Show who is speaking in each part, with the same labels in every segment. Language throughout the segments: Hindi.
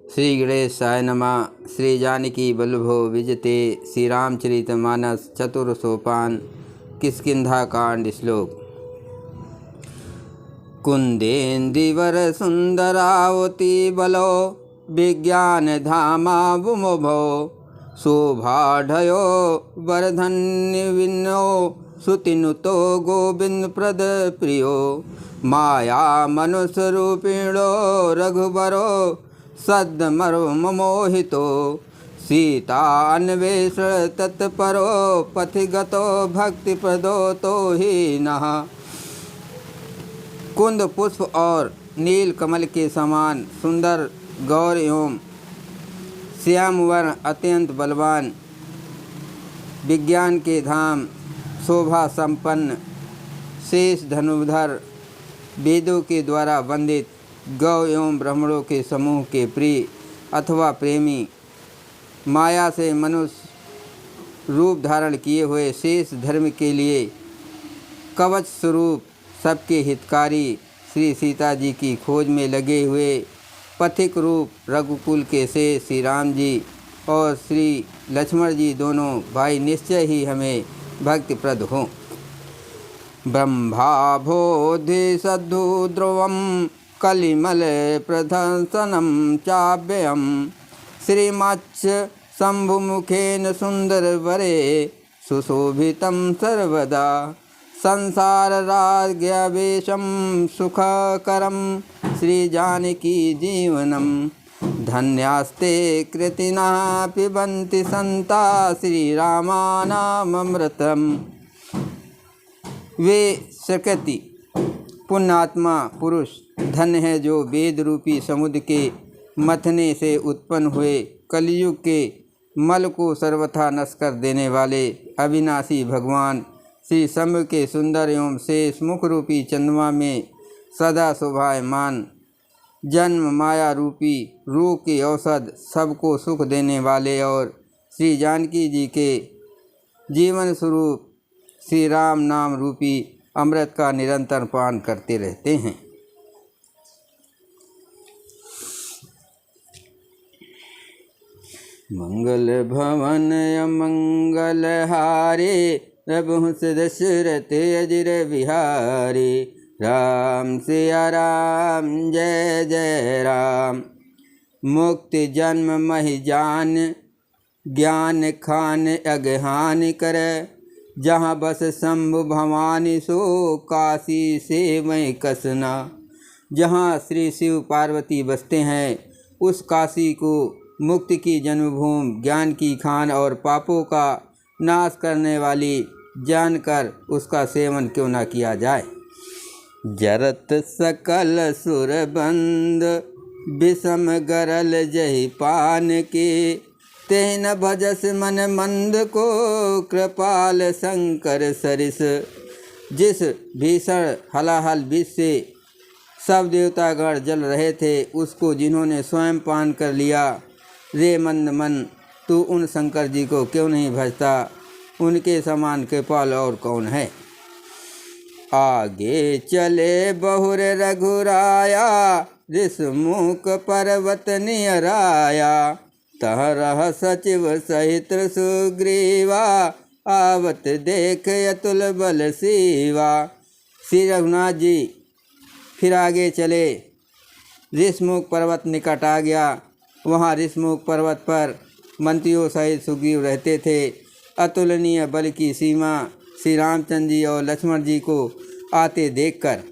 Speaker 1: श्री गणेशाय नमः। श्री जानकी वल्लभो विजते। श्री रामचरितमानस चतुर्सोपान किष्किंधा कांड श्लोक। कुंदेन्द्रिवर सुंदरावती बलो विज्ञान धामा बुमभो शोभाढयो वरधन्य विनो सुतिनुतो गोविंद प्रद प्रियो माया मनुष्य रूपिणो रघुबरो सद्मर्ममोहितो सीता अन्वेषण तत्परो पथिगतो भक्तिप्रदो तो ही नः। कुंद पुष्प और नील कमल के समान सुंदर गौर एवं श्याम वर्ण अत्यंत बलवान विज्ञान के धाम शोभा संपन्न शेष धनुर्धर वेदों के द्वारा वंदित गौ एवं ब्राह्मणों के समूह के प्रिय अथवा प्रेमी माया से मनुष्य रूप धारण किए हुए शेष धर्म के लिए कवच स्वरूप सबके हितकारी श्री सीता जी की खोज में लगे हुए पथिक रूप रघुकुल के से श्री राम जी और श्री लक्ष्मण जी दोनों भाई निश्चय ही हमें भक्तिप्रद हों। ब्रह्माभोधि सद्धु ध्रुवम कलिमल प्रदर्शनम चाव्ययम श्रीमच्छ शंभुमुखेन सुंदर वरे सुशोभितं सर्वदा संसार राज्ञावेशम सुखकरम श्री जानकी जीवनम धन्यास्ते कृतिना पिबन्ति संता श्री रामानामृतम। वे सकृति पुण्यात्मा पुरुष धन्य है जो वेद रूपी समुद्र के मथने से उत्पन्न हुए कलयुग के मल को सर्वथा नष्ट कर देने वाले अविनाशी भगवान श्री शंभु के सुंदर एवं शेष मुख रूपी चंद्रमा में सदा शोभायमान जन्म माया रूपी रोग के औषध सबको सुख देने वाले और श्री जानकी जी के जीवन स्वरूप श्री राम नाम रूपी अमृत का निरंतर पान करते रहते हैं। मंगल भवन अमंगल हारे रघुवंश दशरथ अजिर बिहारी राम सिया राम जय जय राम। मुक्ति जन्म महि जान ज्ञान खान अज्ञान कर जहाँ बस शंभु भवानी सो काशी से मैं कसना। जहाँ श्री शिव पार्वती बसते हैं उस काशी को मुक्ति की जन्मभूमि ज्ञान की खान और पापों का नाश करने वाली जानकर उसका सेवन क्यों न किया जाए। जरत सकल सुरबंद विषम गरल जहि पान के तेन भजस मन मंद को कृपाल शंकर सरिस। जिस भीषण हलाहल विष से सब देवतागण जल रहे थे उसको जिन्होंने स्वयं पान कर लिया, रे मंद मन तू उन शंकर जी को क्यों नहीं भजता। उनके समान कृपाल और कौन है। आगे चले बहुर रघुराया ऋषमुख पर्वत नियराया तह रह सचिव सहित सुग्रीवा आवत देख अतुल बल सीवा। श्री रघुनाथ जी फिर आगे चले। ऋषमुख पर्वत निकट आ गया। वहाँ ऋषमुख पर्वत पर मंत्रियों सहित सुग्रीव रहते थे। अतुलनीय बल की सीमा श्री रामचंद्र जी और लक्ष्मण जी को आते देखकर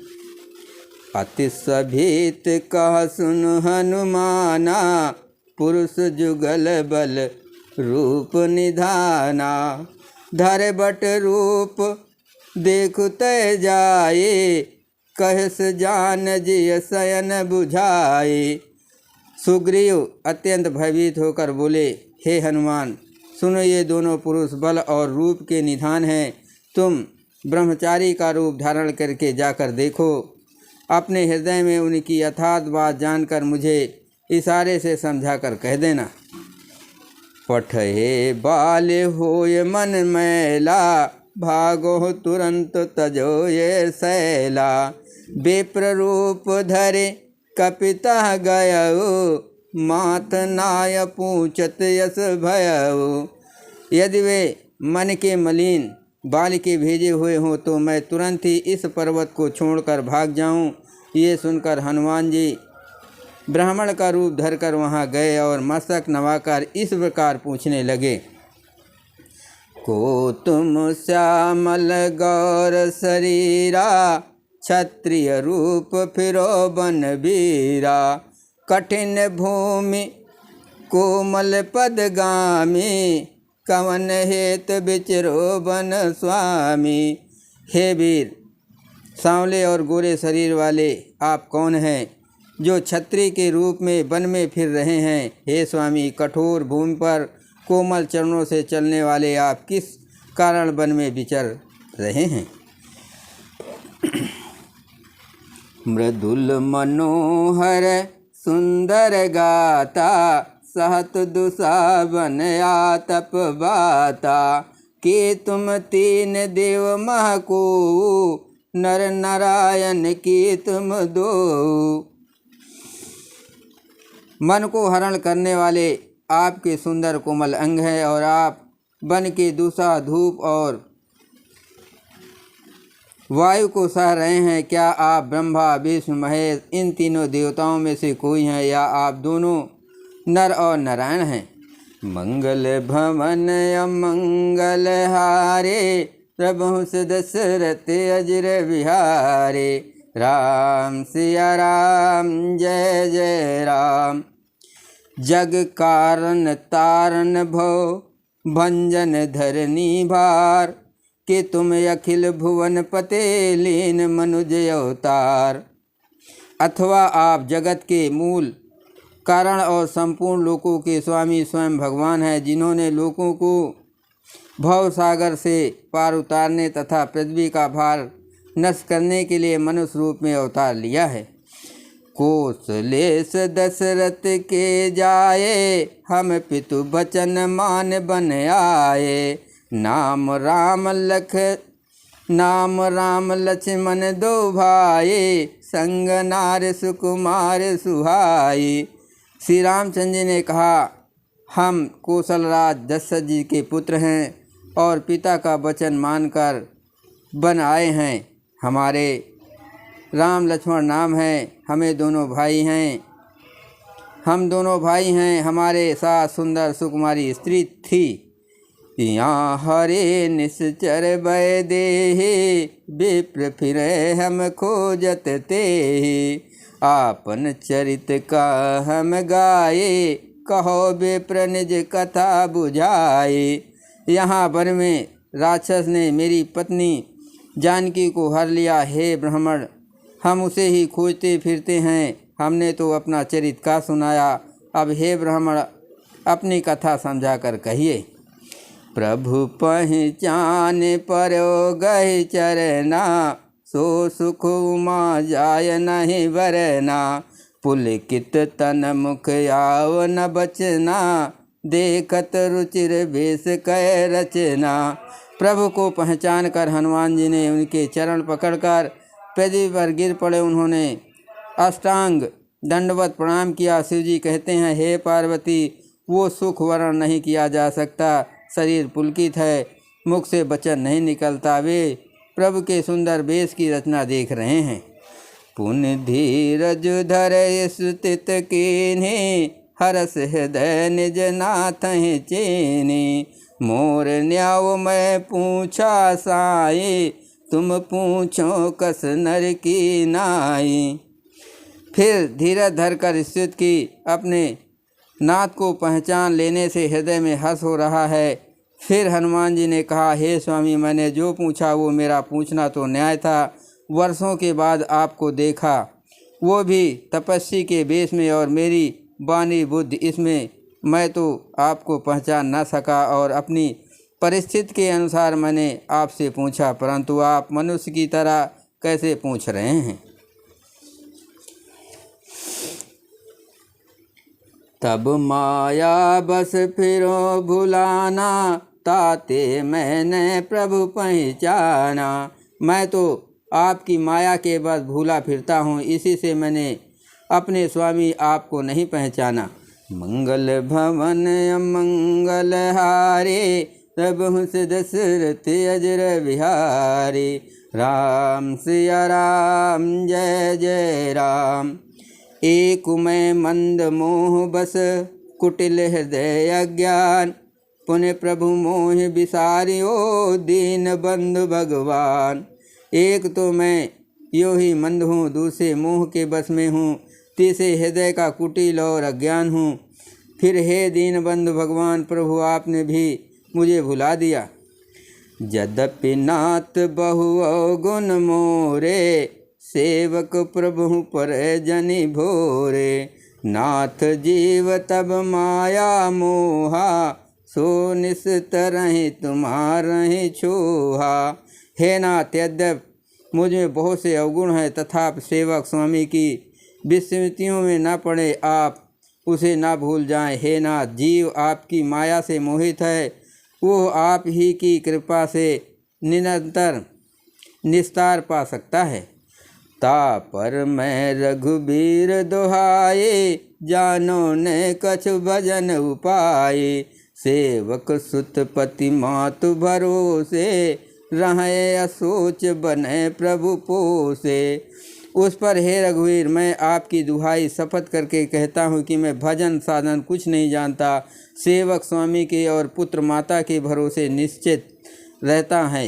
Speaker 1: अति सभीत कह सुन हनुमाना पुरुष जुगल बल रूप निधाना। धरे बट रूप देखु तय जाए कहस जान जिय शयन बुझाए। सुग्रीव अत्यंत भयभीत होकर बोले, हे हनुमान सुनो, ये दोनों पुरुष बल और रूप के निधान हैं। तुम ब्रह्मचारी का रूप धारण करके जाकर देखो। अपने हृदय में उनकी यथार्थ बात जानकर मुझे इशारे से समझा कर कह देना। पठहे बाल होय मन मैला भागो तुरंत तजो ये शैला। विप्र रूप धरे कपिता गयो मात नाय पूछत यस भयऊ। यदि वे मन के मलिन बाल के भेजे हुए हों तो मैं तुरंत ही इस पर्वत को छोड़कर भाग जाऊं। ये सुनकर हनुमान जी ब्राह्मण का रूप धरकर वहां गए और मस्तक नवाकर इस प्रकार पूछने लगे। को तुम श्यामल गौर शरीरा, क्षत्रिय रूप फिरो बन वीरा। कठिन भूमि कोमल पदगामी, कवन हेत बिचरो बन स्वामी। हे वीर, सांवले और गोरे शरीर वाले आप कौन हैं जो क्षत्रिय के रूप में वन में फिर रहे हैं। हे स्वामी, कठोर भूमि पर कोमल चरणों से चलने वाले आप किस कारण वन में विचर रहे हैं। मृदुल मनोहर सुंदर गाता, सहत दुसावन आतप बाता। कि तुम तीन देव महको, नर नारायण की तुम दो। मन को हरण करने वाले आपके सुंदर कोमल अंग हैं और आप वन के दूषा, धूप और वायु को सह रहे हैं। क्या आप ब्रह्मा, विष्णु, महेश इन तीनों देवताओं में से कोई हैं या आप दोनों नर और नारायण हैं। मंगल भवन अमंगल हारे, प्रभु से दशरथ अजर विहारे। राम सिया राम जय जय राम। जग कारण तारण भव, भंजन धरनी भार। कि तुम अखिल भुवन पते, लीन मनुज अवतार। अथवा आप जगत के मूल कारण और संपूर्ण लोकों के स्वामी स्वयं भगवान हैं, जिन्होंने लोकों को भव सागर से पार उतारने तथा पृथ्वी का भार नष्ट करने के लिए मनुष्य रूप में अवतार लिया है। कौशलेश दशरथ के जाए, हम पितु बचन मान बन आए। नाम राम लक्ष्मण दो भाई, संग नार सुकुमार सुहाई। श्री रामचंद्र जी ने कहा, हम कौशलराज दशरथ जी के पुत्र हैं और पिता का वचन मानकर बन आए हैं। हमारे राम लक्ष्मण नाम है, हमें दोनों भाई हैं, हम दोनों भाई हैं। हमारे साथ सुंदर सुकुमारी स्त्री थी। यहाँ हरे निश्चर भय देहि, विप्र फिरे हम खोजत तेहि। आपन चरित का हम गाये, कहो विप्र निज कथा बुझाए। यहाँ वन में राक्षस ने मेरी पत्नी जानकी को हर लिया। हे ब्राह्मण, हम उसे ही खोजते फिरते हैं। हमने तो अपना चरित का सुनाया, अब हे ब्राह्मण अपनी कथा समझा कर कहिए। प्रभु पहचान परो गहि चरना, सो सुख उमा जाय नहीं वरना। पुलकित तन मुख आव न बचना, देखत रुचिर बेस कै रचना। प्रभु को पहचान कर हनुमान जी ने उनके चरण पकड़कर पृथ्वी पर गिर पड़े। उन्होंने अष्टांग दंडवत प्रणाम किया। शिव जी कहते हैं, हे पार्वती, वो सुख वर्ण नहीं किया जा सकता। शरीर पुलकित है, मुख से वचन नहीं निकलता। वे प्रभु के सुंदर वेश की रचना देख रहे हैं। पुण्य धीरज धर स्थित कीन्हे, हरस हृदय निज नाथ चेने। मोर न्याव मैं पूछा साई, तुम पूछो कस नर की नाई। फिर धीरज धर कर स्थित की। अपने नाथ को पहचान लेने से हृदय में हर्ष हो रहा है। फिर हनुमान जी ने कहा, हे स्वामी, मैंने जो पूछा वो मेरा पूछना तो न्याय था। वर्षों के बाद आपको देखा, वो भी तपस्वी के वेश में, और मेरी वाणी बुद्धि इसमें मैं तो आपको पहचान ना सका और अपनी परिस्थिति के अनुसार मैंने आपसे पूछा, परंतु आप मनुष्य की तरह कैसे पूछ रहे हैं। तब माया बस फिरो भुलाना, ताते मैंने प्रभु पहचाना। मैं तो आपकी माया के बस भूला फिरता हूँ, इसी से मैंने अपने स्वामी आपको नहीं पहचाना। मंगल भवन अमंगल हारे, तब से दशरथ अजर बिहारी। राम सिया राम जय जय राम। एक मैं मंद मोह बस, कुटिल हृदय अज्ञान, पुण्य प्रभु मोह बिसारियो, दीन बंधु भगवान। एक तो मैं यो ही मंद हूँ, दूसरे मोह के बस में हूँ, तीसरे हृदय का कुटिल और अज्ञान हूँ। फिर हे दीन बंधु भगवान प्रभु, आपने भी मुझे भुला दिया। यद्यपि नाथ बहु अवगुण मोरे, सेवक प्रभु पर जनि भोरे। नाथ जीव तब माया मोहा, सो निस तरहि तुम्हारहि छोहा। हे नाथ, यद्यप मुझ में बहुत से अवगुण हैं, तथापि सेवक स्वामी की विस्मृतियों में न पड़े, आप उसे ना भूल जाएं। हे नाथ, जीव आपकी माया से मोहित है, वो आप ही की कृपा से निरंतर निस्तार पा सकता है। ता पर मैं रघुबीर दुहाए, जानो ने कछु भजन उपाये। सेवक सुत पति मातु भरोसे, रहे असोच बने प्रभु पोसे। उस पर हे रघुवीर, मैं आपकी दुहाई शपथ करके कहता हूँ कि मैं भजन साधन कुछ नहीं जानता। सेवक स्वामी के और पुत्र माता के भरोसे निश्चित रहता है।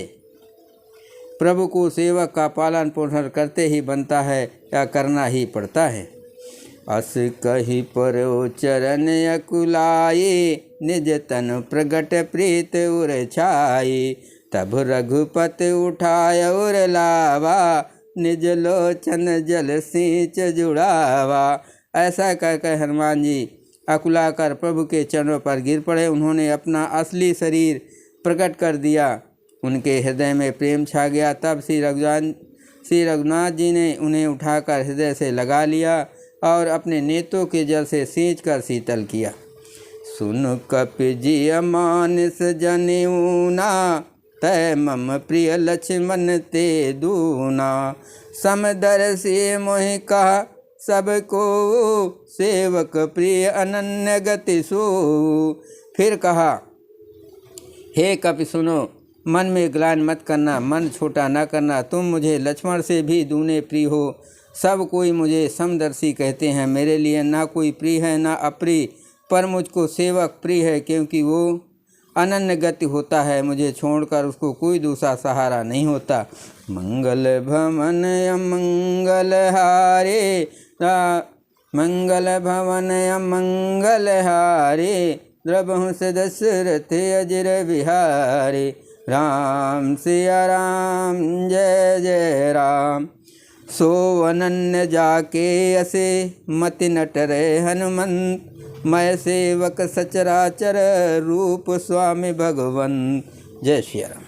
Speaker 1: प्रभु को सेवक का पालन पोषण करते ही बनता है या करना ही पड़ता है। अस कही परो चरण अकुलाये, निज तन प्रगट प्रीत उर छाये। तब रघुपति उठाय और लावा, निज लोचन जल सींच जुड़ावा। ऐसा कहकर हनुमान जी अकुलाकर प्रभु के चरणों पर गिर पड़े। उन्होंने अपना असली शरीर प्रकट कर दिया। उनके हृदय में प्रेम छा गया। तब श्री रघुनाथ जी ने उन्हें उठाकर हृदय से लगा लिया और अपने नेत्रों के जल से सींच कर शीतल किया। सुन कपि जी मानस जनेऊना, तय मम प्रिय लक्ष्मण ते दूना। समदर्शी मोहि कहा सबको, सेवक प्रिय अनन्य गति सो। फिर कहा, हे कपि सुनो, मन में ग्लानि मत करना, मन छोटा न करना। तुम मुझे लक्ष्मण से भी दूने प्रिय हो। सब कोई मुझे समदर्शी कहते हैं। मेरे लिए ना कोई प्रिय है ना अप्रिय, पर मुझको सेवक प्रिय है, क्योंकि वो अनन्य गति होता है। मुझे छोड़कर उसको कोई दूसरा सहारा नहीं होता। मंगल भवन अमंगल हारे, मंगल भवन अमंगल हारे। द्रबहु दशरथ अजर बिहारी। राम सिया राम जय जय राम। सो अनन्य जाके असे, मति नटरे हनुमंत। मैं सेवक सचराचर, रूप स्वामी भगवंत। जय श्री राम।